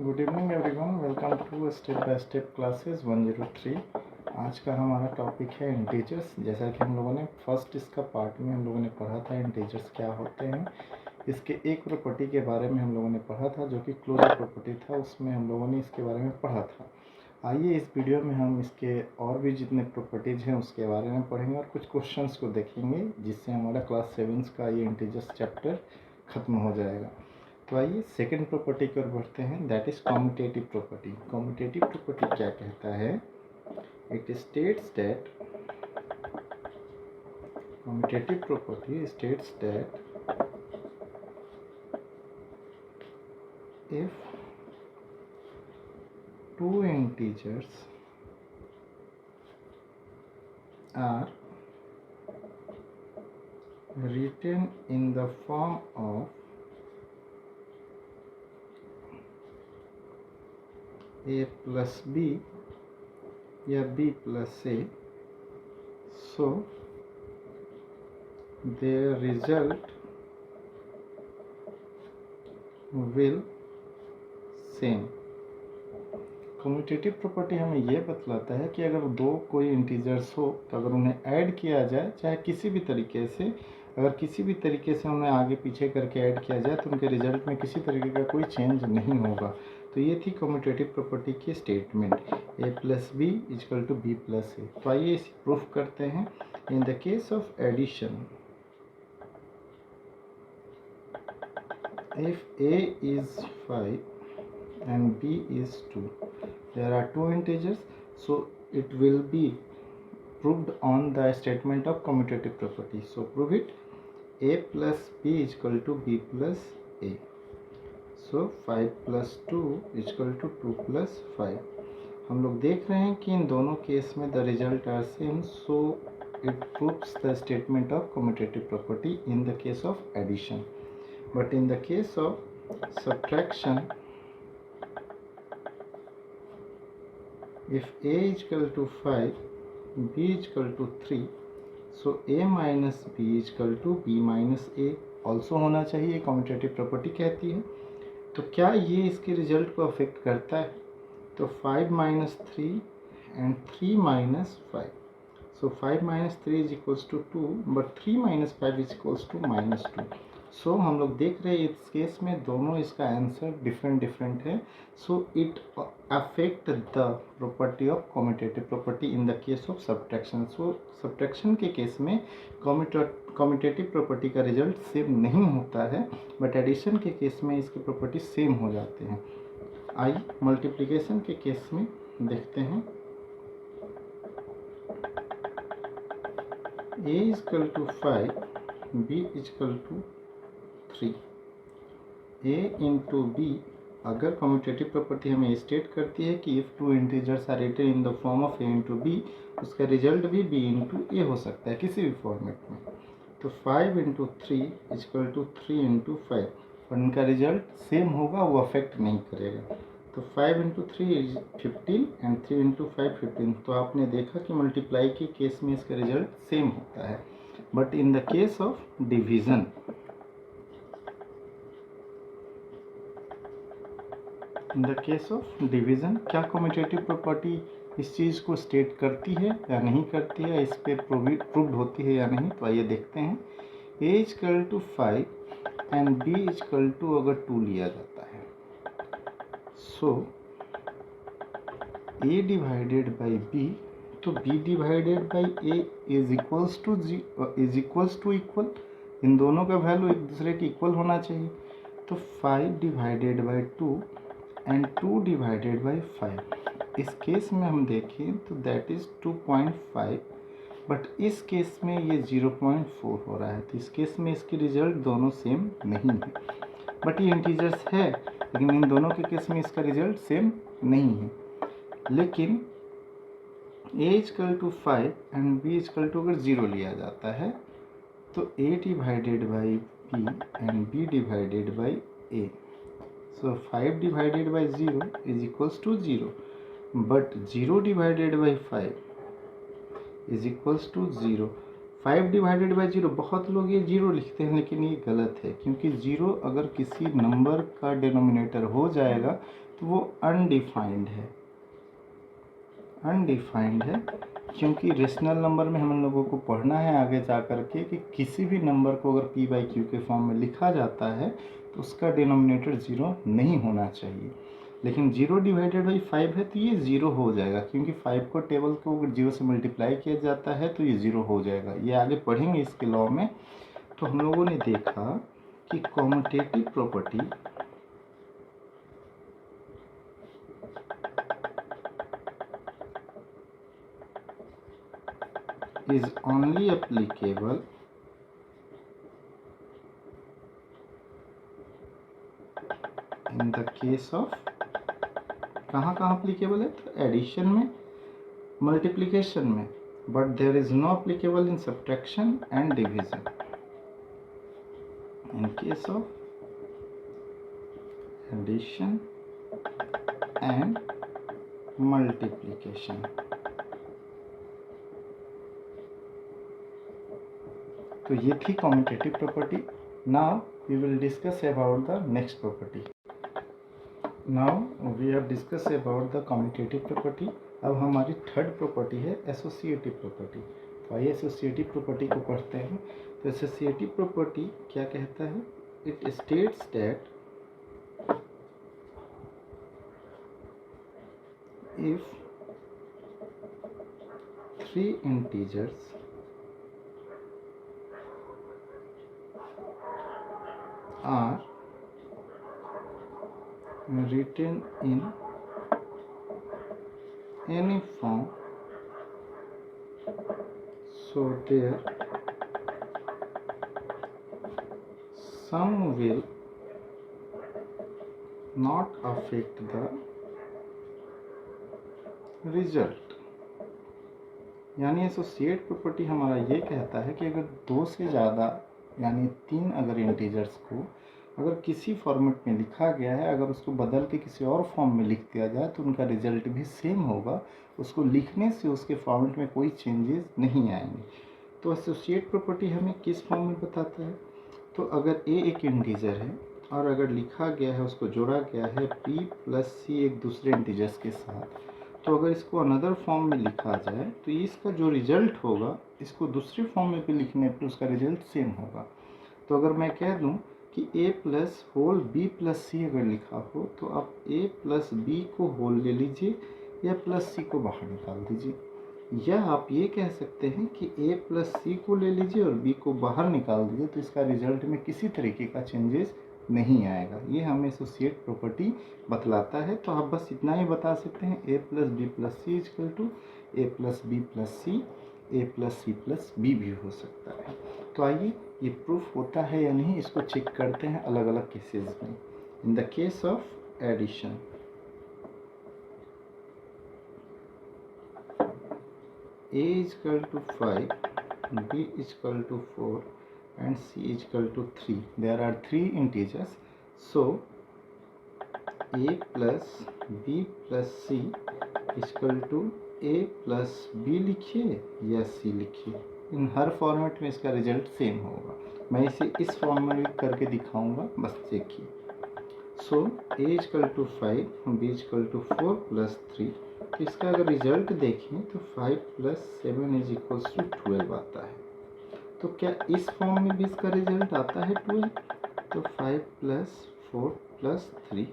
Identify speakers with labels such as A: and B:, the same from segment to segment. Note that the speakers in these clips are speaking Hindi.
A: Good evening everyone, welcome to step by step classes 103। आज का हमारा टॉपिक है इंटीजर्स। जैसा कि हम लोगों ने फर्स्ट इसका पार्ट में हम लोगों ने पढ़ा था इंटीजर्स क्या होते हैं। इसके एक प्रॉपर्टी के बारे में हम लोगों ने पढ़ा था जो कि क्लोजर प्रॉपर्टी था, उसमें हम लोगों ने इसके बारे में पढ़ा था। आइए इस वीडियो में हम इसके और भी जितने प्रॉपर्टीज़ हैं उसके बारे में पढ़ेंगे और कुछ क्वेश्चंस को देखेंगे, जिससे हमारा क्लास 7 का ये इंटीजर्स चैप्टर ख़त्म हो जाएगा। तो आइए सेकेंड प्रॉपर्टी की ओर बढ़ते हैं, that is commutative property. Commutative property क्या कहता है? It states that commutative property states that if two integers are written in the form of a plus b या b plus a, so their result will same। Commutative property हमें यह बतलाता है कि अगर दो कोई इंटीजर्स हो तो अगर उन्हें ऐड किया जाए, चाहे किसी भी तरीके से, अगर किसी भी तरीके से उन्हें आगे पीछे करके ऐड किया जाए तो उनके रिजल्ट में किसी तरीके का कोई चेंज नहीं होगा। तो ये थी कम्यूटेटिव प्रॉपर्टी की statement, a plus B equal to B plus A. तो आइए इसे प्रूफ करते हैं। In the case of addition, if a is 5 and b is 2, there are two integers, so it will be proved on the statement of commutative property. So prove it. A plus b is equal to b plus a, so 5 plus 2 is equal to 2 plus 5। हम लोग देख रहे हैं कि इन दोनों केस में the result are same, so it proves the statement of commutative property in the case of addition. But in the case of subtraction, if a is equal to 5, b is equal to 3, so a minus b is equal to b minus a also होना चाहिए, कम्यूटेटिव प्रॉपर्टी कहती है। तो क्या ये इसके रिजल्ट को अफेक्ट करता है? तो 5 minus 3 and 3 minus 5, so 5 minus 3 is equals to 2, but 3 minus 5 is equals to minus 2। So हम लोग देख रहे हैं इस केस में दोनों इसका आंसर डिफरेंट है। So it affect the property of commutative property in the case of subtraction. So subtraction के केस में कम्यूटेटिव प्रॉपर्टी का रिजल्ट सेम नहीं होता है, बट एडिशन के केस में इसकी प्रॉपर्टी सेम हो जाते हैं। आइए मल्टीप्लिकेशन के केस में देखते हैं। a is equal to 5, b is equal to 3, a into B. अगर कम्यूटेटिव प्रॉपर्टी हमें स्टेट करती है कि if two integers are written in the form of a into B, उसका रिजल्ट भी b इंटू ए हो सकता है किसी भी फॉर्मेट में। तो 5 into 3 is equal to 3 into 5, और इनका रिजल्ट सेम होगा, वो अफेक्ट नहीं करेगा। तो 5 इंटू 3 इज 15 एंड 3 इंटू 5 15। तो आपने देखा कि मल्टीप्लाई के केस में इसका रिजल्ट सेम होता है। But in the case of division, in the case of division क्या कम्यूटेटिव प्रॉपर्टी इस चीज़ को स्टेट करती है या नहीं करती है, इस पर प्रूव्ड होती है या नहीं? तो आइए देखते हैं। a equal to 5 and b equal to अगर 2 लिया जाता है, so a divided by b, तो b divided by a is equals to equal. इन दोनों का वैल्यू एक दूसरे के इक्वल होना चाहिए। तो 5 divided by 2 and 2 divided by 5, इस केस में हम देखें तो दैट इज़ 2.5, बट इस केस में ये 0.4 हो रहा है। तो इस केस में इसके रिजल्ट दोनों सेम नहीं है, बट ये इंटीजर्स है, लेकिन इन दोनों के केस में इसका रिजल्ट सेम नहीं है। लेकिन a equal to 5 and b equal to अगर 0 लिया जाता है, तो a divided by b and b divided by a, so 5 divided by 0 is equals to 0, but 0 divided by 5 is equals to 0। 5 divided by 0, बहुत लोग ये 0 लिखते हैं लेकिन ये गलत है, क्योंकि 0 अगर किसी नंबर का डिनोमिनेटर हो जाएगा तो वो अनडिफाइंड है, अनडिफाइंड है। क्योंकि रेशनल नंबर में हम लोगों को पढ़ना है आगे जा कर के कि किसी भी नंबर को अगर p बाई क्यू के फॉर्म में लिखा जाता है तो उसका डिनोमिनेटर 0 नहीं होना चाहिए। लेकिन 0 डिवाइडेड बाई 5 है तो ये 0 हो जाएगा, क्योंकि 5 को टेबल को अगर 0 से मल्टीप्लाई किया जाता है तो ये 0 हो जाएगा। ये आगे पढ़ेंगे इसके लॉ में। तो हम लोगों ने देखा कि commutative property is only applicable in the case of, कहाँ कहाँ applicable है, तो एडिशन में, मल्टीप्लिकेशन में, but there is no applicable in subtraction and division. In case of addition and multiplication. तो ये थी commutative property. Now we will discuss about the next property. Now we have discuss about the commutative property. अब हमारी थर्ड प्रॉपर्टी है एसोसिएटिव प्रॉपर्टी। तो आइए एसोसिएटिव प्रॉपर्टी को पढ़ते हैं। तो एसोसिएटिव प्रॉपर्टी क्या कहता है? It states that if 3 integers are written in any form, so their sum will not affect the result। यानी एसोसिएट प्रॉपर्टी हमारा ये कहता है कि अगर 2 से ज़्यादा यानी 3 अगर इंटीजर्स को अगर किसी फॉर्मेट में लिखा गया है, अगर उसको बदल के किसी और फॉर्म में लिख दिया जाए तो उनका रिजल्ट भी सेम होगा। उसको लिखने से उसके फॉर्मेट में कोई चेंजेस नहीं आएंगे। तो एसोसिएट प्रॉपर्टी हमें किस फॉर्म में बताता है? तो अगर a एक इंटीजर है और अगर लिखा गया है, उसको जोड़ा गया है b प्लस c एक दूसरे इंटीजर्स के साथ, तो अगर इसको अनदर फॉर्म में लिखा जाए तो इसका जो रिजल्ट होगा इसको दूसरे फॉर्म में भी लिखने पर उसका रिजल्ट सेम होगा। तो अगर मैं कह दूं कि a plus whole b plus C अगर लिखा हो तो आप a प्लस b को होल ले लीजिए या प्लस c को बाहर निकाल दीजिए, या आप ये कह सकते हैं कि a प्लस सी को ले लीजिए और b को बाहर निकाल दीजिए, तो इसका रिजल्ट में किसी तरीके का चेंजेस नहीं आएगा। ये हमें एसोसिएट प्रॉपर्टी बतलाता है। तो आप बस इतना ही बता सकते हैं a plus B plus C equal to a plus B plus C, a plus C plus B भी हो सकता है। तो आइए ये प्रूफ होता है या नहीं इसको चेक करते हैं अलग अलग केसेस में। In the case of addition, a is equal to 5, b is equal to 4 and c is equal to 3. There are 3 integers, so a plus b plus c is equal to a plus b लिखिए या c लिखिए, इन हर फॉर्मेट में इसका रिजल्ट सेम होगा। मैं इसे इस फॉर्म में करके दिखाऊंगा, बस देखिए। So a is equal to 5, b is equal to 4 plus 3, तो इसका अगर रिजल्ट देखें तो 5 प्लस 7 इज इक्वल्स टू 12 आता है। तो क्या इस फॉर्म में भी इसका रिजल्ट आता है 12? तो 5 प्लस 4 प्लस 3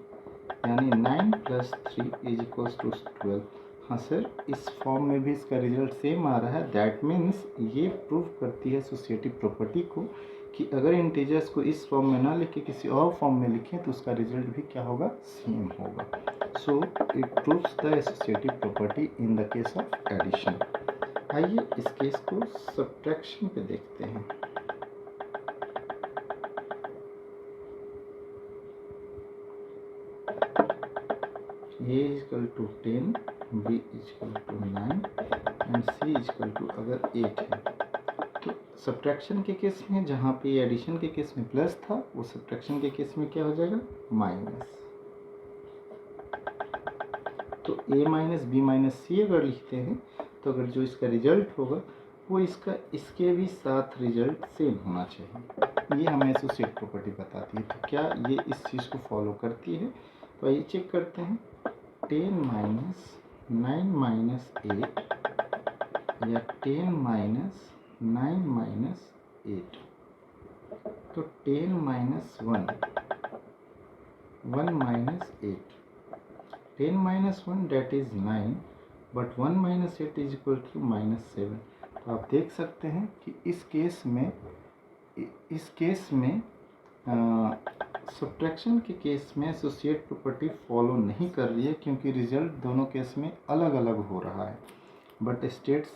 A: यानी 9 प्लस 3 इज इक्वल्स टू 12। हाँ सर, इस फॉर्म में भी इसका रिजल्ट सेम आ रहा है। दैट मीन्स ये प्रूव करती है एसोसिएटिव प्रॉपर्टी को कि अगर इंटीजर्स को इस फॉर्म में ना लिख के किसी और फॉर्म में लिखें तो उसका रिजल्ट भी क्या होगा? सेम होगा। So it proves the associative property in the case of addition. आइए इस केस को सब्ट्रैक्शन पे देखते हैं। a is equal to 10, b is equal to 9 and c is equal to अगर 8 है, तो सब्ट्रैक्शन के केस में जहाँ पे एडिशन के केस में प्लस था, वो सब्ट्रैक्शन के केस में क्या हो जाएगा? माइनस। तो a माइनस बी माइनस सी अगर लिखते हैं तो अगर जो इसका रिजल्ट होगा वो इसके भी साथ रिजल्ट सेम होना चाहिए। ये हमें एसोसिएट प्रॉपर्टी बताती है। तो क्या ये इस चीज़ को फॉलो करती है? तो आइए चेक करते हैं। 10 माइनस 9 माइनस 8 या 10 माइनस 9 माइनस 8। तो 10 minus 1 1 minus 8, 10 minus 1 that is 9, but 1 minus 8 is equal to -7। तो आप देख सकते हैं कि इस केस में सब्ट्रैक्शन के केस में एसोसिएट प्रॉपर्टी फॉलो नहीं कर रही है, क्योंकि रिजल्ट दोनों केस में अलग अलग हो रहा है। बट स्टेट्स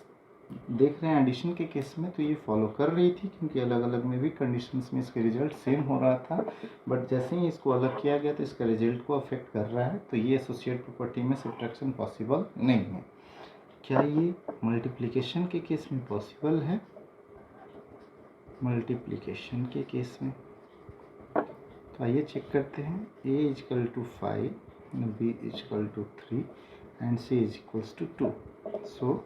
A: देख रहे हैं एडिशन के केस में तो ये फॉलो कर रही थी, क्योंकि अलग अलग में भी कंडीशंस में इसके रिजल्ट सेम हो रहा था। बट जैसे ही इसको अलग किया गया तो इसका रिजल्ट को अफेक्ट कर रहा है। तो ये एसोसिएट प्रॉपर्टी में सब्ट्रैक्शन पॉसिबल नहीं है। क्या ये मल्टीप्लिकेशन के केस में पॉसिबल है? मल्टीप्लिकेशन के केस में तो आइए चेक करते हैं। a is equal to 5, b is equal to 3 and c is equals to 2। So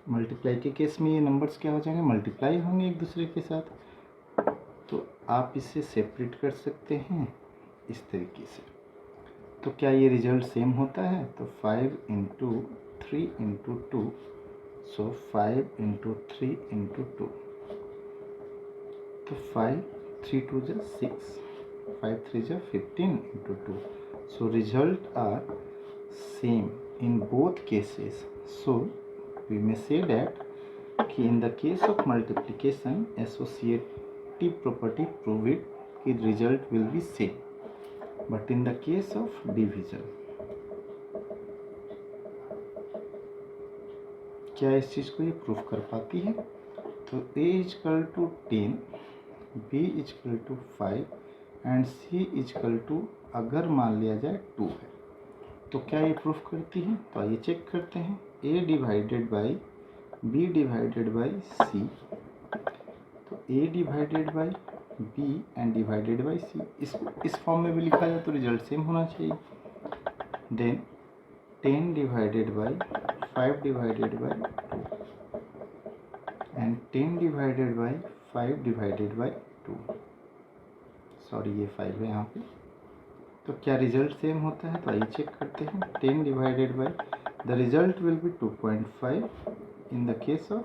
A: multiply के केस में ये नंबर्स क्या हो जाएंगे? मल्टीप्लाई होंगे एक दूसरे के साथ। तो आप इसे सेपरेट कर सकते हैं इस तरीके से। तो क्या ये रिजल्ट सेम होता है? तो 5 इंटू 3 इंटू 2, सो 5 इंटू 3 इंटू 2। तो 5 3 2 जा 6, 5 3 जा 15 into 2। So result are same in both cases. So we may say that कि in the case of multiplication associative property prove it कि result will be same, but in the case of division क्या इस चीज़ को ये प्रूफ कर पाती है? तो a is equal to 10, b is equal to 5 and c is equal to अगर मान लिया जाए 2 है, तो क्या ये प्रूफ करती है? तो आइए चेक करते हैं। a divided by b divided by c। तो a divided by b and divided by c, इस फॉर्म में भी लिखा जाए तो रिजल्ट सेम होना चाहिए। Then 10 divided by 5 divided by 2 and 10 divided by 5 divided by 2। Sorry ये 5 है यहाँ पे। तो क्या रिजल्ट सेम होता है? तो आइए चेक करते हैं। 10 divided by the result will be 2.5 in the case of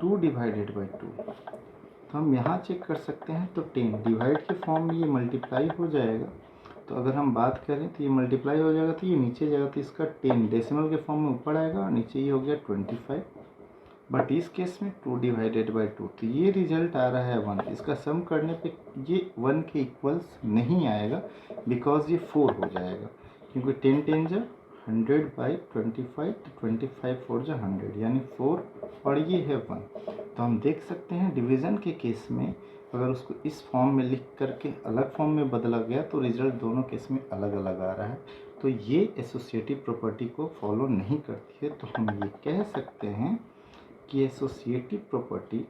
A: 2 divided by 2। तो हम यहाँ चेक कर सकते हैं। तो 10 डिवाइड के फॉर्म में ये मल्टीप्लाई हो जाएगा। तो अगर हम बात करें तो ये मल्टीप्लाई हो जाएगा, तो ये नीचे जाएगा तो इसका 10 डेसिमल के फॉर्म में ऊपर आएगा और नीचे ये हो गया 25। बट इस केस में 2 डिवाइडेड बाई 2, तो ये रिजल्ट आ रहा है 1। इसका सम करने पे ये 1 के इक्वल्स नहीं आएगा, बिकॉज ये 4 हो जाएगा, क्योंकि 10 10 जा 100 बाई 25, तो 25 4 जा 100 यानी 4 और ये है 1। तो हम देख सकते हैं डिवीज़न के केस में अगर उसको इस फॉर्म में लिख करके अलग फॉर्म में बदला गया तो रिजल्ट दोनों केस में अलग अलग आ रहा है। तो ये एसोसिएटिव प्रॉपर्टी को फॉलो नहीं करती है। तो हम ये कह सकते हैं कि associative property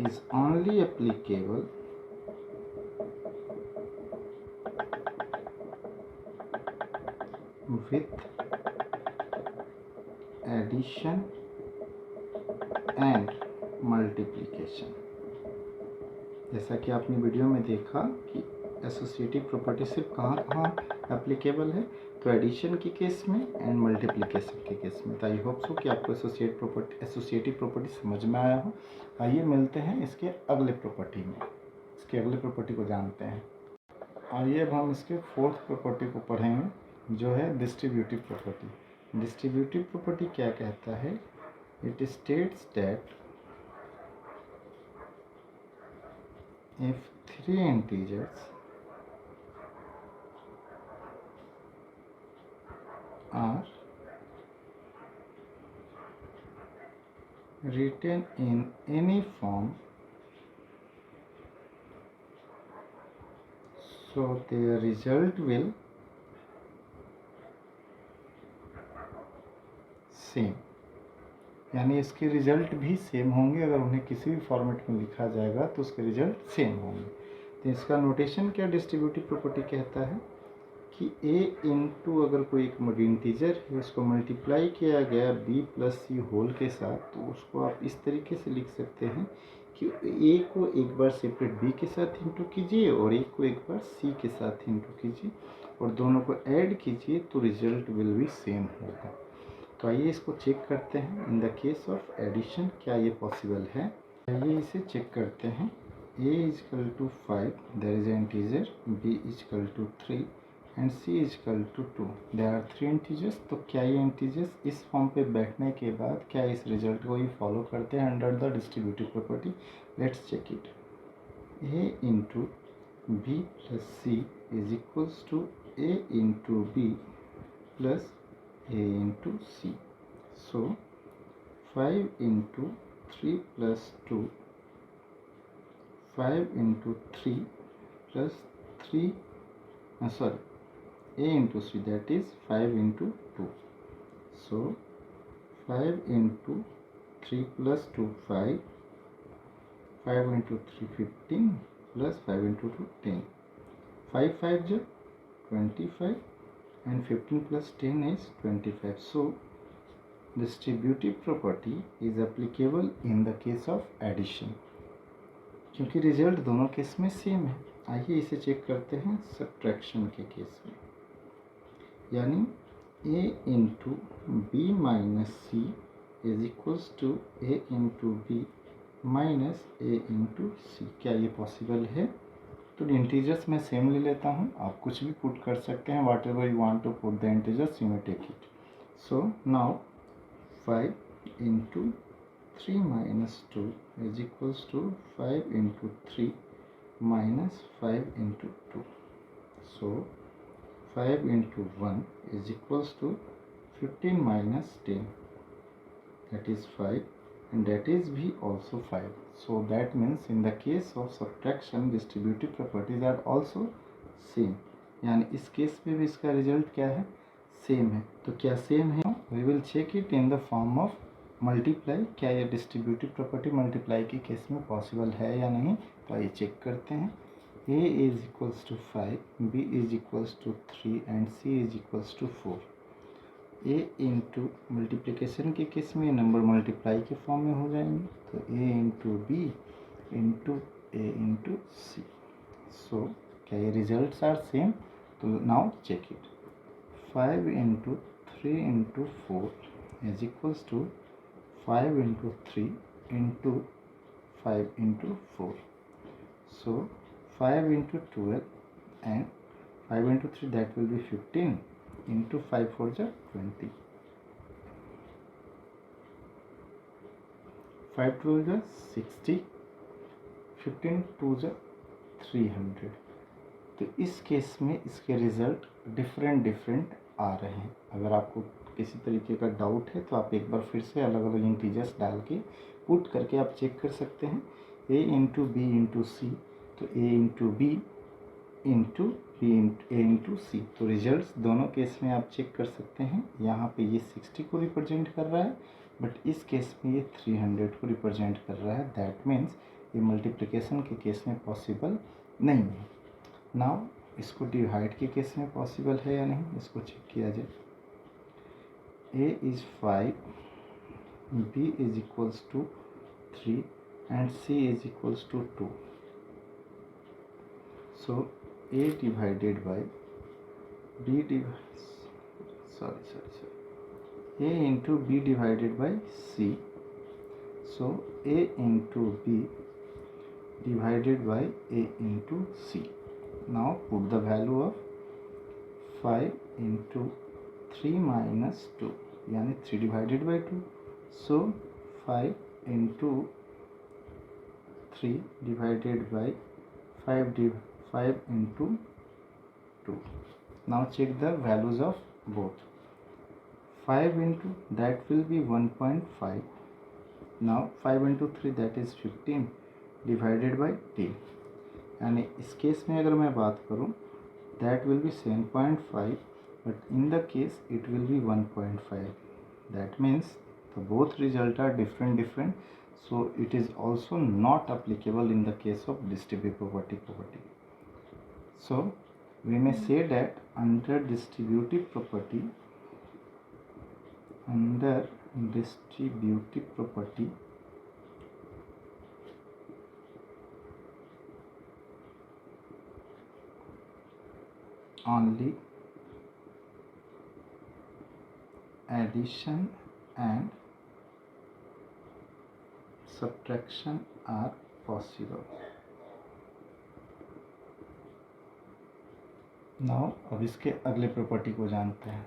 A: is only applicable with addition and multiplication। जैसा कि आपने वीडियो में देखा कि एसोसिएटिव प्रॉपर्टी सिर्फ कहाँ कहाँ एप्लीकेबल है, तो एडिशन के केस में एंड मल्टीप्लिकेशन के केस में। तो आई होप सो कि आपको एसोसिएटिव प्रॉपर्टी समझ में आया हो। आइए मिलते हैं इसके अगले प्रॉपर्टी में, इसके अगले प्रॉपर्टी को जानते हैं। आइए अब हम इसके फोर्थ प्रॉपर्टी को पढ़ेंगे, जो है डिस्ट्रीब्यूटिव प्रॉपर्टी। डिस्ट्रीब्यूटिव प्रॉपर्टी क्या कहता है? It states that if 3 integers are written in any form, so their result will same। यानी इसके रिजल्ट भी सेम होंगे। अगर उन्हें किसी भी फॉर्मेट में लिखा जाएगा तो उसके रिजल्ट सेम होंगे। तो इसका नोटेशन क्या डिस्ट्रीब्यूटिव प्रॉपर्टी कहता है कि a इंटू अगर कोई एक इंटीजर है उसको मल्टीप्लाई किया गया b प्लस सी होल के साथ, तो उसको आप इस तरीके से लिख सकते हैं कि a को एक बार सेपरेट b के साथ इंटू कीजिए और a को एक बार c के साथ इंटू कीजिए और दोनों को ऐड कीजिए तो रिजल्ट विल बी सेम होगा। तो आइए इसको चेक करते हैं। In the case of addition क्या ये पॉसिबल है? आइए इसे चेक करते हैं। a is equal to 5, there is an integer, b is equal to 3 and c is equal to 2। There are 3 integers. तो क्या ये इंटीजर्स इस फॉर्म पे बैठने के बाद क्या इस रिजल्ट को ही फॉलो करते हैं under the distributive property? Let's check it. a into b plus c is equals to a into b plus a into c. So 5 into 3 plus 2, 5 into 3 plus 3, a into c, that is 5 into 2. So 5 into 3 plus 2, 5, 5 into 3, 15 plus 5 into 2, 10. 5 5 is 25 and 15 plus 10 is 25. So distributive property is applicable in the case of addition, क्योंकि रिजल्ट दोनों केस में सेम है। आइए इसे चेक करते हैं सब्ट्रैक्शन के केस में, यानी a into B minus C is equals to a into B minus a into C. क्या ये पॉसिबल है? तो इंटीजर्स मैं सेम ले लेता हूँ, आप कुछ भी पुट कर सकते हैं, whatever you want to put the integers you may take it. So now 5 into 3 minus 2 is equals to 5 into 3 minus 5 into 2. So 5 into 1 is equals to 15 minus 10, that is 5, and that is b also 5. So that means in the case of subtraction distributive properties are also same, यानी इस केस में भी इसका रिजल्ट क्या है? सेम है। तो क्या सेम है? We will check it in the form of multiply. क्या ये डिस्ट्रीब्यूटिव प्रॉपर्टी मल्टीप्लाई के केस में पॉसिबल है या नहीं? तो आइए चेक करते हैं। a is equals to 5, b is equals to 3 and c is equals to 4। a into multiplication के केस में नंबर मल्टीप्लाई के फॉर्म में हो जाएंगे, तो a into B into a into C. So क्या ये रिजल्ट्स आर सेम? तो now check it. 5 into 3 into 4 is equals to 5 into 3 into 5 into 4. So 5 into 12 and 5 into 3, that will be 15 into 5 for the 20. 5 to the 60, 15 to the 300। तो इस केस में इसके रिजल्ट डिफरेंट आ रहे हैं। अगर आपको किसी तरीके का डाउट है तो आप एक बार फिर से अलग अलग इंटीजर्स डाल के पुट करके आप चेक कर सकते हैं। a into B into C, तो a into B into B A into C, तो रिजल्ट्स दोनों केस में आप चेक कर सकते हैं। यहाँ पे ये 60 को रिप्रेजेंट कर रहा है, बट इस केस में ये 300 को रिप्रेजेंट कर रहा है। दैट मीन्स ये मल्टीप्लिकेशन के केस में पॉसिबल नहीं है। नाउ इसको डिवाइड के केस में पॉसिबल है या नहीं, इसको चेक किया जाए। a is 5, b is equals to 3 and c is equals to 2। So a divided by b a into b divided by c। So a into b divided by a into c। Now put the value of 5 into 3 minus 2, यानी 3 divided by 2. So 5 into 3 divided by 5 into 2. Now check the values of both. 5 into, that will be 1.5. Now 5 into 3, that is 15 divided by 10, यानी इस केस में अगर मैं बात करूं that will be 7.5, but in the case it will be 1.5। That means the both result are different, so it is also not applicable in the case of distributive property. So we may say that under distributive property only addition and subtraction are possible. Now अब इसके अगले प्रॉपर्टी को जानते हैं.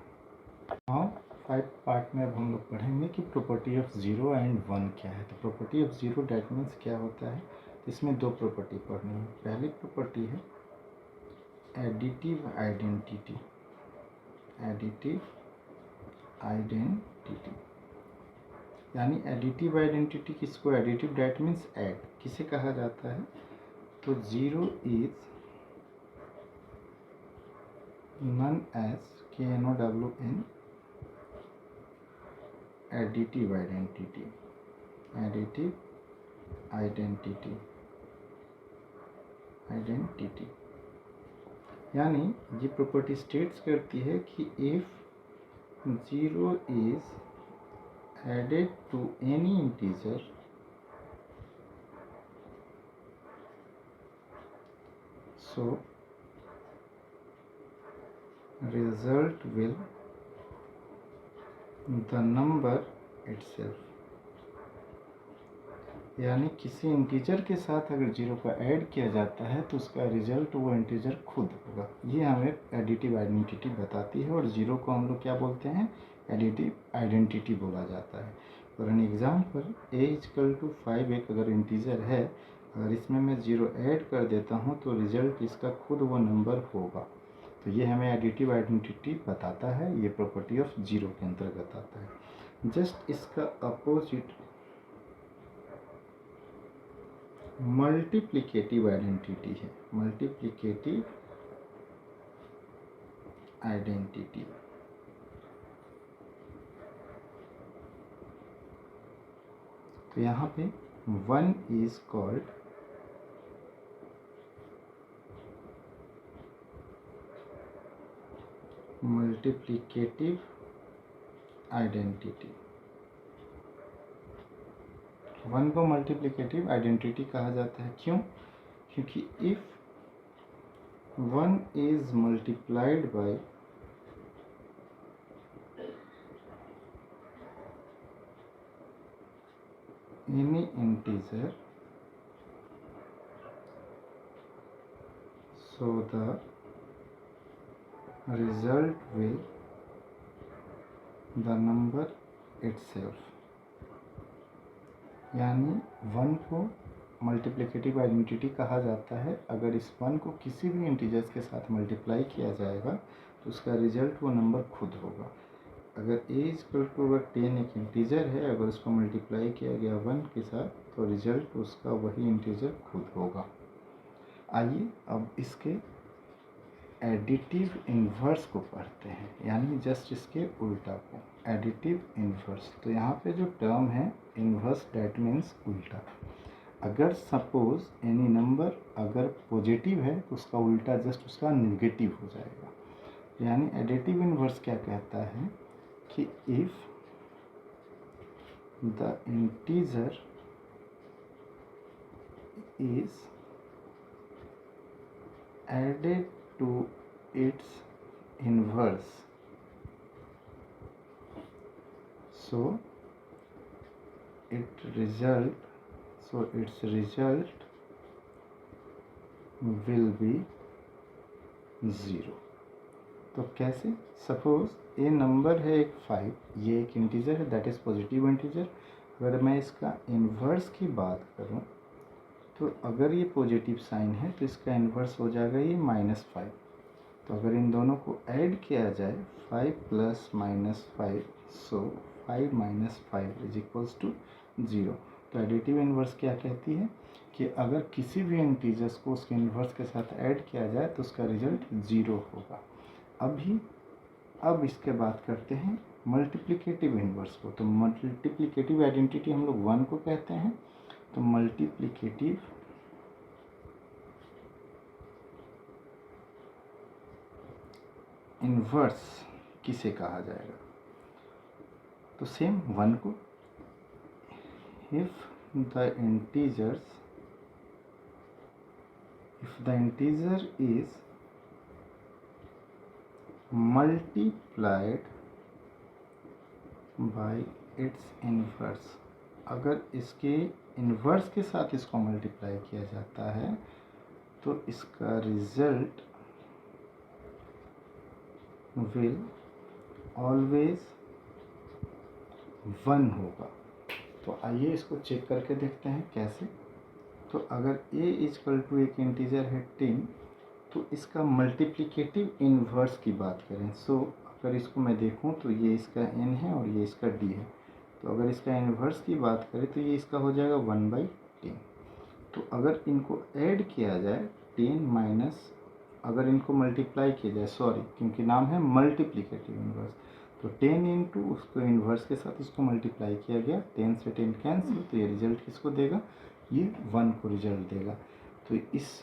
A: नाउ 5 पार्ट में अब हम लोग पढ़ेंगे कि प्रॉपर्टी ऑफ 0 एंड 1 क्या है. तो प्रॉपर्टी ऑफ 0 डैट मीन्स क्या होता है. इसमें दो प्रॉपर्टी पढ़नी है. पहली प्रॉपर्टी है एडिटिव आइडेंटिटी. यानी एडिटिव आइडेंटिटी किसको, एडिटिव डैट मीन्स ऐड किसे कहा जाता है. तो 0 is known as KNOWN additive identity. यानी ये प्रॉपर्टी स्टेट्स करती है कि if 0 is added to any integer so result will the number itself. यानी किसी इंटीजर के साथ अगर 0 का ऐड किया जाता है तो उसका रिजल्ट वो इंटीजर खुद होगा. ये हमें एडिटिव आइडेंटिटी बताती है. और 0 को हम लोग क्या बोलते हैं, एडिटिव आइडेंटिटी बोला जाता है. फॉर एन एग्जाम्पल a=5 एक अगर इंटीजर है, अगर इसमें मैं 0 ऐड कर देता हूँ तो रिजल्ट इसका खुद वो नंबर होगा. तो ये हमें एडिटिव आइडेंटिटी बताता है. ये प्रॉपर्टी ऑफ 0 के अंतर्गत आता है. जस्ट इसका अपोजिट मल्टीप्लिकेटिव आइडेंटिटी है. मल्टीप्लिकेटिव आइडेंटिटी तो यहाँ पे 1 इज कॉल्ड मल्टीप्लिकेटिव आइडेंटिटी. 1 को मल्टीप्लिकेटिव आइडेंटिटी कहा जाता है. क्यों, क्योंकि if 1 is multiplied by any integer so the result will the number itself. यानी 1 को मल्टीप्लिकेटिव आइडेंटिटी कहा जाता है. अगर इस 1 को किसी भी इंटीजर्स के साथ मल्टीप्लाई किया जाएगा तो उसका रिजल्ट वो नंबर खुद होगा. अगर a=10 एक इंटीजर है, अगर उसको मल्टीप्लाई किया गया 1 के साथ तो रिजल्ट उसका वही इंटीजर खुद होगा. आइए अब इसके एडिटिव इन्वर्स को पढ़ते हैं, यानी जस्ट इसके उल्टा को, एडिटिव इन्वर्स. तो यहाँ पे जो टर्म है इन्वर्स डैट मीन्स उल्टा. अगर सपोज एनी नंबर अगर पॉजिटिव है तो उसका उल्टा जस्ट उसका नेगेटिव हो जाएगा. यानी एडिटिव इन्वर्स क्या कहता है कि if the integer is added to its inverse so its result will be 0. तो कैसे, सपोज ये नंबर है एक 5, ये एक इंटीजर है दैट इज पॉजिटिव इंटीजर. अगर मैं इसका इन्वर्स की बात करूं तो अगर ये पॉजिटिव साइन है तो इसका इन्वर्स हो जाएगा ये -5. तो अगर इन दोनों को ऐड किया जाए 5 + -5 सो 5 - 5 इज इक्वल्स टू 0. तो एडिटिव इन्वर्स क्या कहती है कि अगर किसी भी इंटीजर्स को उसके इन्वर्स के साथ ऐड किया जाए तो उसका रिजल्ट 0 होगा. अब इसके बात करते हैं मल्टीप्लिकेटिव इन्वर्स को. तो मल्टीप्लिकेटिव आइडेंटिटी हम लोग 1 को कहते हैं. तो मल्टीप्लिकेटिव इन्वर्स किसे कहा जाएगा? तो सेम 1 को, if the integer is multiplied by it's inverse, अगर इसके इन्वर्स के साथ इसको मल्टीप्लाई किया जाता है तो इसका रिजल्ट विल ऑलवेज 1 होगा। तो आइए इसको चेक करके देखते हैं कैसे। तो अगर a इजकल टू एक इंटीजर है 10, तो इसका मल्टीप्लिकेटिव इन्वर्स की बात करें, सो अगर इसको मैं देखूं तो ये इसका n है और ये इसका d है। तो अगर इसका इन्वर्स की बात करें तो ये इसका हो जाएगा 1/10। तो अगर इनको ऐड किया जाए 10 माइनस, अगर इनको मल्टीप्लाई किया जाए, सॉरी क्योंकि नाम है मल्टीप्लिकेटिव इन्वर्स, तो 10 इंटू उसको इन्वर्स के साथ इसको मल्टीप्लाई किया गया, 10 से 10 कैंसिल, तो ये रिजल्ट किसको देगा? ये 1 को रिजल्ट देगा। तो इस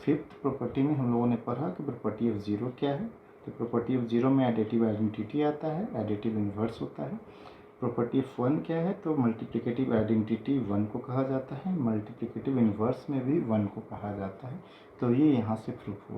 A: 5th प्रॉपर्टी में हम लोगों ने पढ़ा कि प्रॉपर्टी ऑफ ज़ीरो क्या है। तो प्रॉपर्टी ऑफ ज़ीरो में एडिटिव आइडेंटिटी आता है, एडिटिव इन्वर्स होता है। प्रॉपर्टी ऑफ 1 क्या है? तो मल्टीप्लिकेटिव आइडेंटिटी 1 को कहा जाता है, मल्टीप्लिकेटिव इन्वर्स में भी 1 को कहा जाता है। तो ये यहाँ से प्रूफ हुआ।